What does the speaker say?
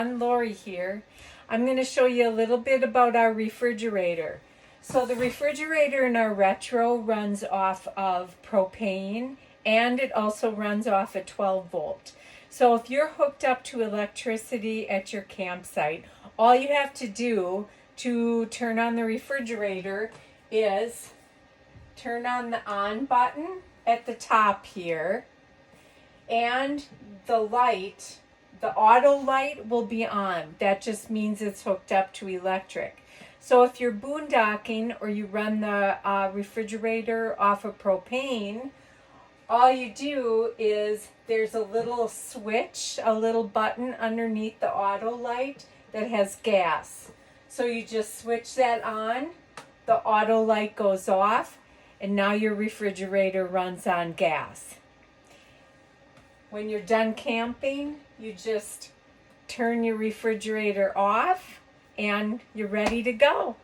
Lori here. I'm going to show you a little bit about our refrigerator. So the refrigerator in our retro runs off of propane, and it also runs off a 12 volt. So if you're hooked up to electricity at your campsite, all you have to do to turn on the refrigerator is turn on the on button at the top here, and the light, the auto light will be on. That just means it's hooked up to electric. So if you're boondocking or you run the refrigerator off of propane, all you do is there's a little switch, a little button underneath the auto light that has gas. So you just switch that on, the auto light goes off, and now your refrigerator runs on gas. When you're done camping, you just turn your refrigerator off and you're ready to go.